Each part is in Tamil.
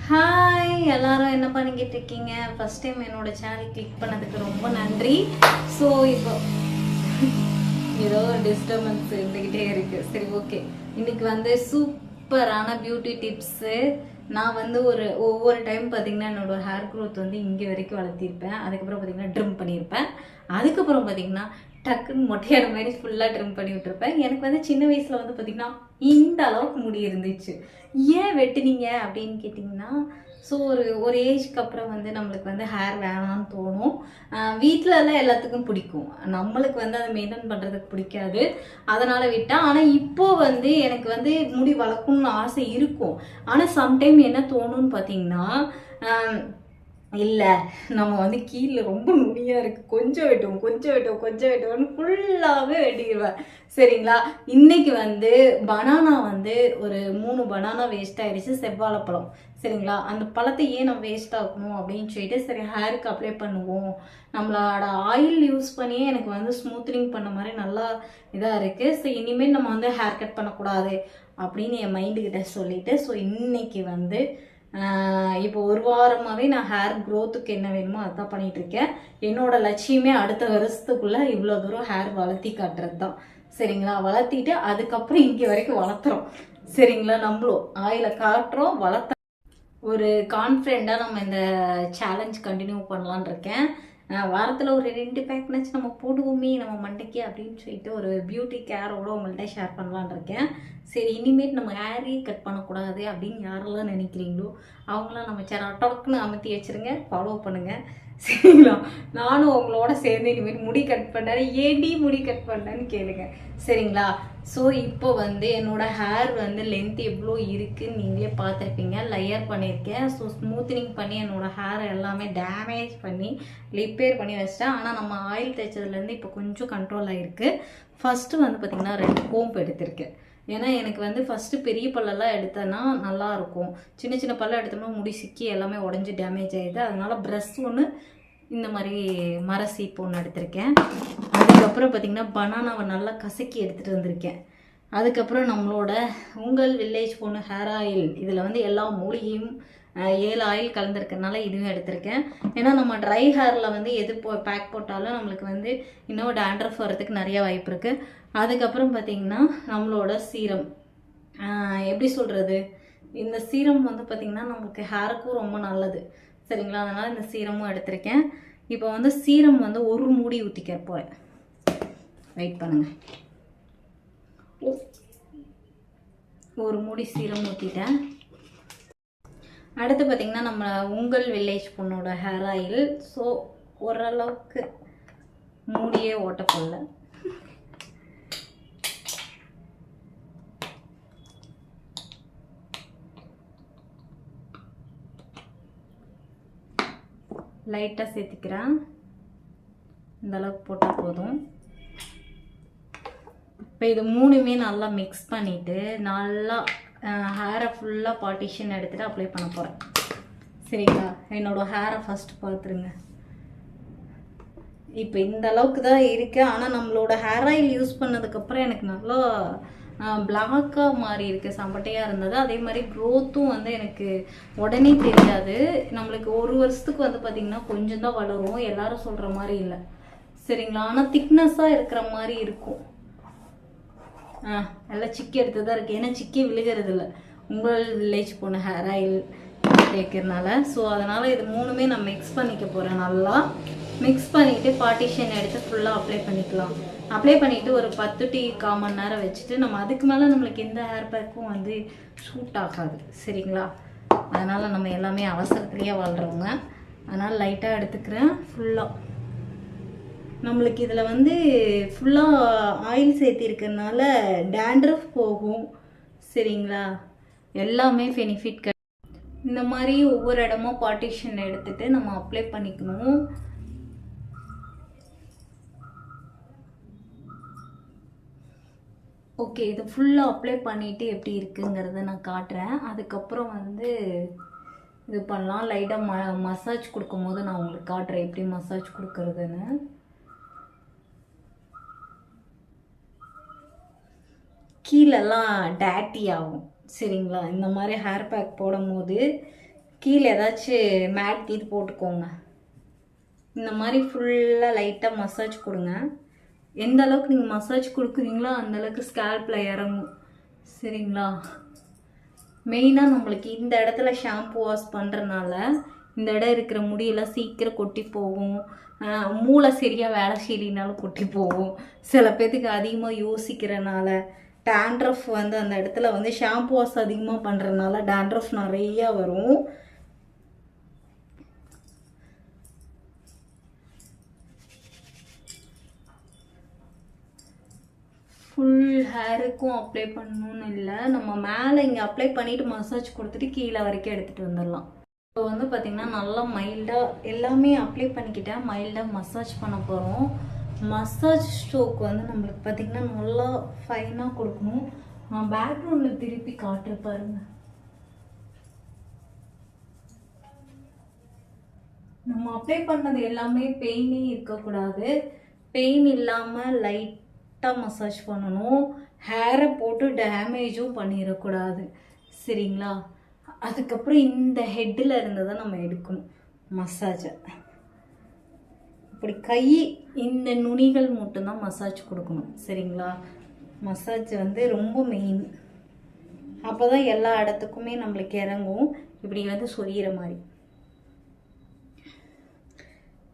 ஹாய் எல்லாரும் என்ன பண்ணிக்கிட்டு இருக்கீங்க? ஃபர்ஸ்ட் டைம் என்னோட சேனல் கிளிக் பண்ணதுக்கு ரொம்ப நன்றி. ஸோ இப்போ ஏதோ ஒரு டிஸ்டர்பன்ஸ் இருந்துக்கிட்டே இருக்கு. சரி, ஓகே. இன்னைக்கு வந்து சூப்பரான பியூட்டி டிப்ஸு. நான் வந்து ஒவ்வொரு டைம் பார்த்தீங்கன்னா என்னோட ஹேர் க்ரோத் வந்து இங்கே வரைக்கும் வளர்த்திருப்பேன். அதுக்கப்புறம் பார்த்தீங்கன்னா ட்ரிம் பண்ணியிருப்பேன். அதுக்கப்புறம் பார்த்தீங்கன்னா டக்குன்னு மொட்டையான மாதிரி ஃபுல்லாக ட்ரிம் பண்ணி விட்டுருப்பேன். எனக்கு வந்து சின்ன வயசில் வந்து பார்த்தீங்கன்னா இந்த அளவுக்கு முடி இருந்துச்சு. ஏன் வெட்டுனீங்க அப்படின்னு கேட்டிங்கன்னா, ஸோ ஒரு ஏஜ்க்கு அப்புறம் வந்து நம்மளுக்கு வந்து ஹேர் வேணான்னு தோணும். வீட்டிலலாம் எல்லாத்துக்கும் பிடிக்கும், நம்மளுக்கு வந்து அதை மெயின்டைன் பண்ணுறதுக்கு பிடிக்காது. அதனால் விட்டேன். ஆனால் இப்போது வந்து எனக்கு வந்து முடி வளர்க்கணும்னு ஆசை இருக்கும். ஆனால் சம்டைம் என்ன தோணுன்னு பார்த்தீங்கன்னா, இல்லை நம்ம வந்து கீழே ரொம்ப நுனியாக இருக்குது, கொஞ்சம் வெட்டுவோம்னு ஃபுல்லாகவே வெட்டிடுவேன். சரிங்களா? இன்னைக்கு வந்து பனானா வந்து ஒரு 3 பனானா வேஸ்ட் ஆகிடுச்சு, செவ்வாழைப்பழம். சரிங்களா? அந்த பழத்தை ஏன் நம்ம வேஸ்ட் ஆகணும் அப்படின்னு சொல்லிட்டு சரி ஹேருக்கு அப்ளை பண்ணுவோம். நம்மளோட ஆயில் யூஸ் பண்ணியே எனக்கு வந்து ஸ்மூத்னிங் பண்ண மாதிரி நல்லா இதாக இருக்குது. ஸோ இனிமேல் நம்ம வந்து ஹேர் கட் பண்ணக்கூடாது அப்படின்னு என் மைண்டுக்கிட்ட சொல்லிவிட்டு ஸோ இன்னைக்கு வந்து இப்போ ஒரு வாரமாகவே நான் ஹேர் க்ரோத்துக்கு என்ன வேணுமோ அதான் பண்ணிகிட்ருக்கேன். என்னோட லட்சியமே அடுத்த வருஷத்துக்குள்ளே இவ்வளோ தூரம் ஹேர் வளர்த்தி காட்டுறது தான். சரிங்களா? வளர்த்திட்டு அதுக்கப்புறம் இங்கே வரைக்கும் வளர்த்துறோம். சரிங்களா? நம்மளும் ஆயில காட்டுறோம், வளர்த்த ஒரு கான்ஃபிடென்ட்டாக நம்ம இந்த சேலஞ்ச் கண்டினியூ பண்ணலான் இருக்கேன். வாரத்தில் ஒரு 2 பேக்னாச்சும் நம்ம போடுவோமே நம்ம மண்டைக்கு அப்படின்னு சொல்லிட்டு ஒரு பியூட்டி கேரோட உங்கள்கிட்ட ஷேர் பண்ணலான் இருக்கேன். சரி, இனிமேட் நம்ம ஹேரே கட் பண்ணக்கூடாது அப்படின்னு யாரெல்லாம் நினைக்கிறீங்களோ அவங்களாம் நம்ம சேனல் டொக்குன்னு அமர்த்தி வச்சுருங்க, ஃபாலோ பண்ணுங்கள். சரிங்களா? நானும் உங்களோட சேர்ந்து இனிமேல் முடி கட் பண்ணேன், ஏடி முடி கட் பண்ணேன்னு கேளுங்க. சரிங்களா? ஸோ இப்போ வந்து என்னோடய ஹேர் வந்து லென்த் எவ்வளோ இருக்குதுன்னு நீங்களே பார்த்துருப்பீங்க. லேயர் பண்ணியிருக்கேன். ஸோ ஸ்மூத்னிங் பண்ணி என்னோடய ஹேர் எல்லாமே டேமேஜ் பண்ணி ரிப்பேர் பண்ணி வச்சிட்டேன். ஆனால் நம்ம ஆயில் தைச்சதுலேருந்து இப்போ கொஞ்சம் கண்ட்ரோல் ஆகிருக்கு. ஃபஸ்ட்டு வந்து பார்த்திங்கன்னா 2 கோம்பு எடுத்திருக்கேன். ஏன்னா எனக்கு வந்து ஃபஸ்ட்டு பெரிய பல்லெல்லாம் எடுத்தேன்னா நல்லாயிருக்கும். சின்ன சின்ன பல்ல எடுத்தோம்னா முடி சிக்கி எல்லாமே உடஞ்சி டேமேஜ் ஆகிடுது. அதனால் ப்ரஷ் ஒன்று, இந்த மாதிரி மர சீப்பு ஒன்று எடுத்திருக்கேன். அதுக்கப்புறம் பார்த்திங்கன்னா பனானாவை நல்லா கசக்கி எடுத்துகிட்டு வந்திருக்கேன். அதுக்கப்புறம் நம்மளோட உங்கள் வில்லேஜ் பொண்ணு ஹேர் ஆயில், இதில் வந்து எல்லா மூலிகையும் 7 ஆயில் கலந்துருக்கனால இதுவும் எடுத்திருக்கேன். ஏன்னா நம்ம ட்ரை ஹேரில் வந்து எது பேக் போட்டாலும் நம்மளுக்கு வந்து இன்னும் டேண்ட்ரஃப் வரதுக்கு நிறைய வாய்ப்பு இருக்குது. அதுக்கப்புறம் பார்த்திங்கன்னா நம்மளோட சீரம், எப்படி சொல்கிறது, இந்த சீரம் வந்து பார்த்திங்கன்னா நம்மளுக்கு ஹேருக்கும் ரொம்ப நல்லது. சரிங்களா? அதனால் இந்த சீரமும் எடுத்திருக்கேன். இப்போ வந்து சீரம் வந்து ஒரு மூடி ஊற்றிக்க போகிறேன். வெயிட் பண்ணுங்கள். ஒரு மூடி சீரம் ஊற்றிட்டேன். அடுத்து பார்த்திங்கன்னா நம்ம உங்கள் வில்லேஜ் பொண்ணோட ஹேர் ஆயில். ஸோ ஓரளவுக்கு மூடியே ஓட்ட போடல. லைட்டாக சேர்த்துக்கிறேன். இந்த அளவுக்கு போட்டால் போதும். இப்போ இது மூணுமே நல்லா மிக்ஸ் பண்ணிவிட்டு நல்லா ஹேரை ஃபுல்லாக பார்ட்டிஷன் எடுத்துகிட்டு அப்ளை பண்ண போகிறேன். சரிங்களா? என்னோடய ஹேரை ஃபஸ்ட்டு பார்த்துருங்க. இப்போ இந்த அளவுக்கு தான் இருக்குது. ஆனால் நம்மளோட ஹேர் ஆயில் யூஸ் பண்ணதுக்கப்புறம் எனக்கு நல்லா பிளாக்காக மாறி இருக்குது, சம்பட்டையாக இருந்தது. அதே மாதிரி க்ரோத்தும் வந்து எனக்கு உடனே தெரியாது. நம்மளுக்கு ஒரு வருஷத்துக்கு வந்து பார்த்திங்கன்னா கொஞ்சம் தான் வளரும், எல்லாரும் சொல்கிற மாதிரி இல்லை. சரிங்களா? ஆனால் திக்னஸ்ஸாக இருக்கிற மாதிரி இருக்கும். நல்லா சிக்கி எடுத்து தான் இருக்குது. ஏன்னா சிக்கி விழுகிறது இல்லை, உங்கள் வில்லேஜ் போன ஹேர் ஆயில் சேர்க்கறதுனால. ஸோ அதனால் இது மூணுமே நான் மிக்ஸ் பண்ணிக்க போகிறேன். நல்லா மிக்ஸ் பண்ணிவிட்டு பார்ட்டிஷன் எடுத்து ஃபுல்லாக அப்ளை பண்ணிக்கலாம். அப்ளை பண்ணிவிட்டு ஒரு 10 to 1/4 மணி நேரம் வச்சுட்டு நம்ம அதுக்கு மேலே நம்மளுக்கு எந்த ஹேர் பேக்கும் வந்து சூட் ஆகாது. சரிங்களா? அதனால் நம்ம எல்லாமே அவசரத்துலேயே வாழ்கிறவங்க, அதனால் லைட்டாக எடுத்துக்கிறேன். ஃபுல்லாக நம்மளுக்கு இதில் வந்து ஃபுல்லாக ஆயில் சேர்த்திருக்கிறதுனால டேண்ட்ரஃப் போகும். சரிங்களா? எல்லாமே பெனிஃபிட். இந்த மாதிரி ஒவ்வொரு இடமா பார்ட்டிஷன் எடுத்துகிட்டு நம்ம அப்ளை பண்ணிக்கணும். ஓகே, இது ஃபுல்லாக அப்ளை பண்ணிவிட்டு எப்படி இருக்குங்கிறத நான் காட்டுறேன். அதுக்கப்புறம் வந்து இது பண்ணலாம். லைட்டாக மசாஜ் கொடுக்கும் போது நான் உங்களுக்கு காட்டுறேன் எப்படி மசாஜ் கொடுக்குறதுன்னு. கீழெல்லாம் டேட்டி ஆகும். சரிங்களா? இந்த மாதிரி ஹேர் பேக் போடும் போது கீழே ஏதாச்சும் மேட் இது போட்டுக்கோங்க. இந்த மாதிரி ஃபுல்லாக லைட்டாக மசாஜ் கொடுங்க. எந்த அளவுக்கு நீங்கள் மசாஜ் கொடுக்குறீங்களோ அந்தளவுக்கு ஸ்கேல்பில் இறங்கும். சரிங்களா? மெயினாக நம்மளுக்கு இந்த இடத்துல ஷாம்பு வாஷ் பண்ணுறதுனால இந்த இடம் இருக்கிற முடியெல்லாம் சீக்கிரம் கொட்டி போகும். மூளை சரியாக வேலை செய்யலினாலும் கொட்டி போகும். சில பேர்த்துக்கு அதிகமாக யோசிக்கிறனால டேண்ட்ரஃப் வந்து அந்த இடத்துல வந்து ஷாம்பு வாஷ் அதிகமாக பண்ணுறதுனால டேண்ட்ரஃப் நிறையா வரும். ஃபுல் ஹேருக்கும் அப்ளை பண்ணணும்னு இல்லை, நம்ம மேலே இங்கே அப்ளை பண்ணிவிட்டு மசாஜ் கொடுத்துட்டு கீழே வரைக்கும் எடுத்துகிட்டு வந்துடலாம். இப்போ வந்து பார்த்திங்கன்னா நல்லா மைல்டாக எல்லாமே அப்ளை பண்ணிக்கிட்டேன். மைல்டாக மசாஜ் பண்ண போகிறோம். மசாஜ் ஸ்ட்ரோக் வந்து நம்மளுக்கு பார்த்திங்கன்னா நல்லா ஃபைனாக கொடுக்கணும். நான் பேக்ரவுண்டில் திருப்பி காட்டுற பாருங்க. நம்ம அப்ளை பண்ணது எல்லாமே பெயினே இருக்கக்கூடாது. பெயின் இல்லாமல் லைட்டாக மசாஜ் பண்ணணும். ஹேரை போட்டு டேமேஜும் பண்ணிடக்கூடாது. சரிங்களா? அதுக்கப்புறம் இந்த ஹெட்டில் இருந்து தான் நம்ம எடுக்கணும் மசாஜை. இப்படி கை இந்த நுனிகள் மட்டும்தான் மசாஜ் கொடுக்கணும். சரிங்களா? மசாஜ் வந்து ரொம்ப மெயின். அப்போ தான் எல்லா இடத்துக்குமே நம்மளுக்கு இறங்கும். இப்படி வந்து சொரிகிற மாதிரி.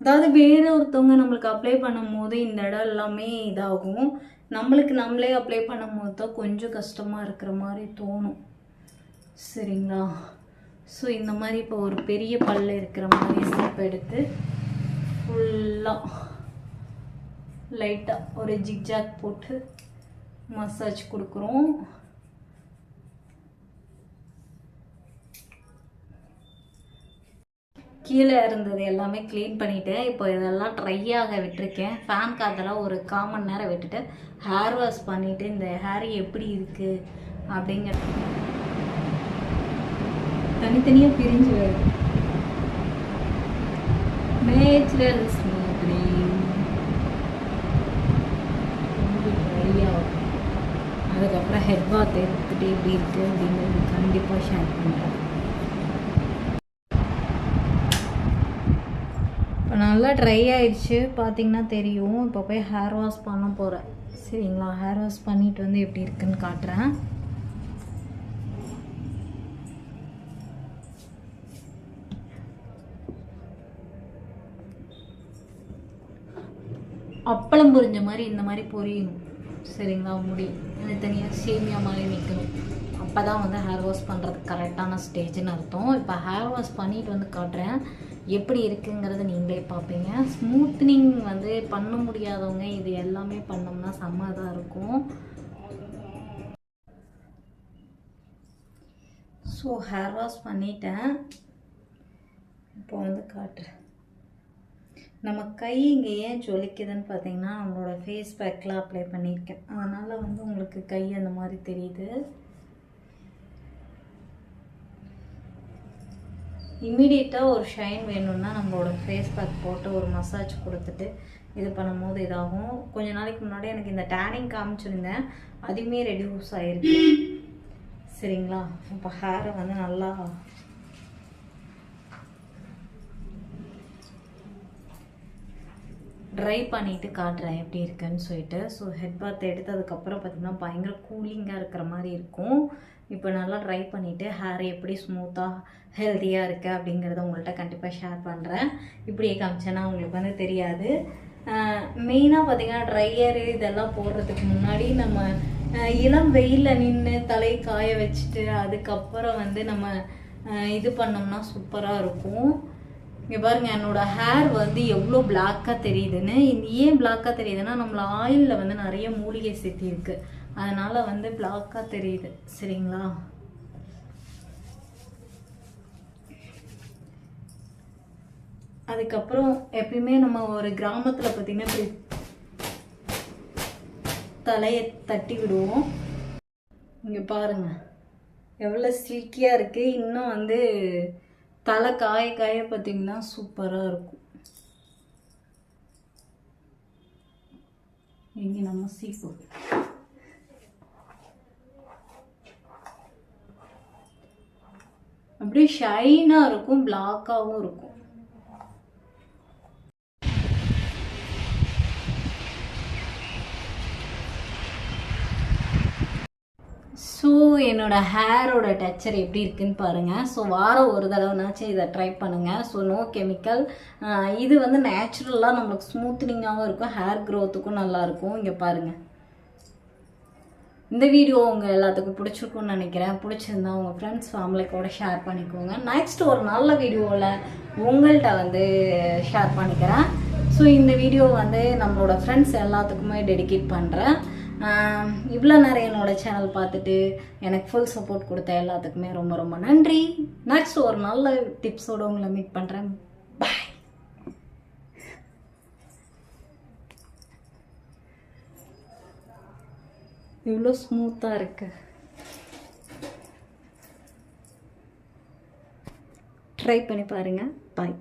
அதாவது வேற ஒருத்தவங்க நம்மளுக்கு அப்ளை பண்ணும் போது இந்த இடம் எல்லாமே இதாகும். நம்மளுக்கு நம்மளே அப்ளை பண்ணும் போது தான் கொஞ்சம் கஷ்டமாக இருக்கிற மாதிரி தோணும். சரிங்களா? ஸோ இந்த மாதிரி இப்போ ஒரு பெரிய பல்ல இருக்கிற மாதிரி ஸ்டெப் எடுத்து ஃபுல்லாக லைட்டாக ஒரு ஜிக்ஜாக் போட்டு மசாஜ் கொடுக்குறோம். கீழே இருந்தது எல்லாமே க்ளீன் பண்ணிவிட்டேன். இப்போ இதெல்லாம் ட்ரை ஆக விட்டுருக்கேன். ஃபேன் காற்றெல்லாம் ஒரு 1/4 மணி நேரம் விட்டுட்டு ஹேர் வாஷ் பண்ணிவிட்டு இந்த ஹேர் எப்படி இருக்குது அப்படிங்கிறது தனித்தனியாக பிரிஞ்சு வருது. நேச்சுரல் ஸ்மூத்னிங் ட்ரை ஆகும். அதுக்கப்புறம் ஹெட் பாத் எடுத்துகிட்டு எப்படி இருக்குது அப்படிங்கிறது கண்டிப்பாக ஷேர் பண்ணுறேன். இப்போ நல்லா ட்ரை ஆயிடுச்சு, பார்த்திங்கன்னா தெரியும். இப்போ போய் ஹேர் வாஷ் பண்ண போகிறேன். சரிங்களா? ஹேர் வாஷ் பண்ணிட்டு வந்து எப்படி இருக்குன்னு காட்டுறேன். அப்பளம் பொரிஞ்ச மாதிரி இந்த மாதிரி பொரியணும். சரிங்களா? முடி தனியாக சேமியா மாதிரி நிற்கணும். அப்போ தான் வந்து ஹேர் வாஷ் பண்ணுறதுக்கு கரெக்டான ஸ்டேஜ்னு அர்த்தம். இப்போ ஹேர் வாஷ் பண்ணிட்டு வந்து காட்டுறேன் எப்படி இருக்குங்கிறத நீங்களே பார்ப்பீங்க. ஸ்மூத்னிங் வந்து பண்ண முடியாதவங்க இது எல்லாமே பண்ணோம்னா செம்ம தான் இருக்கும். ஸோ ஹேர் வாஷ் பண்ணிட்டேன். இப்போ வந்து காட்டுறேன். நம்ம கை இங்கே ஏன் ஜொலிக்குதுன்னு பார்த்தீங்கன்னா நம்மளோட ஃபேஸ் பேக்லாம் அப்ளை பண்ணியிருக்கேன். அதனால் வந்து உங்களுக்கு கை அந்த மாதிரி தெரியுது. இம்மிடியட்டாக ஒரு ஷைன் வேணும்னா நம்மளோட ஃபேஸ் பேக் போட்டு ஒரு மசாஜ் கொடுத்துட்டு இது பண்ணும்போது இதாகும். கொஞ்ச நாளைக்கு முன்னாடி எனக்கு இந்த டேனிங் காமிச்சிருந்தேன், அதுவுமே ரெடியூஸ் ஆகிருக்கு. சரிங்களா? இப்போ ஹேரை வந்து நல்லா ட்ரை பண்ணிவிட்டு காட்டுறேன் எப்படி இருக்குன்னு சொல்லிட்டு. ஸோ ஹெட் பாத் எடுத்ததுக்கப்புறம் பார்த்திங்கன்னா பயங்கர கூலிங்காக இருக்கிற மாதிரி இருக்கும். இப்போ நல்லா ட்ரை பண்ணிவிட்டு ஹேர் எப்படி ஸ்மூத்தாக ஹெல்த்தியாக இருக்குது அப்படிங்கிறத உங்கள்கிட்ட கண்டிப்பாக ஷேர் பண்ணுறேன். இப்படியே காமிச்சேன்னா உங்களுக்கு வந்து தெரியாது. மெயினாக பார்த்திங்கன்னா ட்ரையரு இதெல்லாம் போடுறதுக்கு முன்னாடி நம்ம இளம் வெயிலில் நின்று தலை காய வச்சுட்டு அதுக்கப்புறம் வந்து நம்ம இது பண்ணோம்னா சூப்பராக இருக்கும். இங்கே பாருங்கள், என்னோடய ஹேர் வந்து எவ்வளோ பிளாக்காக தெரியுதுன்னு. ஏன் பிளாக்காக தெரியுதுன்னா நம்மள ஆயிலில் வந்து நிறைய மூலிகை சேர்த்திருக்கு, அதனால் வந்து பிளாக்காக தெரியுது. சரிங்களா? அதுக்கப்புறம் எப்பயுமே நம்ம ஒரு கிராமத்தில் பார்த்திங்கன்னா இப்படி தலையை தட்டி விடுவோம். இங்கே பாருங்கள் எவ்வளோ சில்கியாக இருக்குது. இன்னும் வந்து தலை காய காய பார்த்திங்கன்னா சூப்பராக இருக்கும். இங்கே நம்ம சீப்பு அப்படியே ஷைனாக இருக்கும், பிளாக்காகவும் இருக்கும். ஸோ என்னோடய ஹேரோட டெக்ஸ்சர் எப்படி இருக்குன்னு பாருங்கள். ஸோ வாரம் ஒரு தடவைனாச்சும் இதை ட்ரை பண்ணுங்கள். So no chemical. இது வந்து நேச்சுரலாக நம்மளுக்கு ஸ்மூத்னிங்காகவும் இருக்கும், ஹேர் க்ரோத்துக்கும் நல்லாயிருக்கும். இங்கே பாருங்கள். இந்த வீடியோ உங்கள் எல்லாத்துக்கும் பிடிச்சிருக்குன்னு நினைக்கிறேன். பிடிச்சிருந்தா உங்கள் ஃப்ரெண்ட்ஸ் ஃபேமிலிக்கோட ஷேர் பண்ணிக்கோங்க. நெக்ஸ்ட் ஒரு நல்ல வீடியோவில் உங்கள்கிட்ட வந்து ஷேர் பண்ணிக்கிறேன். ஸோ இந்த வீடியோ வந்து நம்மளோட ஃப்ரெண்ட்ஸ் எல்லாத்துக்குமே டெடிகேட் பண்ணுறேன். இவ்வளோ நேரம் என்னோடய சேனல் பார்த்துட்டு எனக்கு ஃபுல் சப்போர்ட் கொடுத்த எல்லாத்துக்குமே ரொம்ப ரொம்ப நன்றி. நெக்ஸ்ட் ஒரு நல்ல டிப்ஸோடு உங்களை மீட் பண்ணுறேன். பாய். இவ்வளோ ஸ்மூத்தாக இருக்கு. ட்ரை பண்ணி பாருங்கள். பாய்.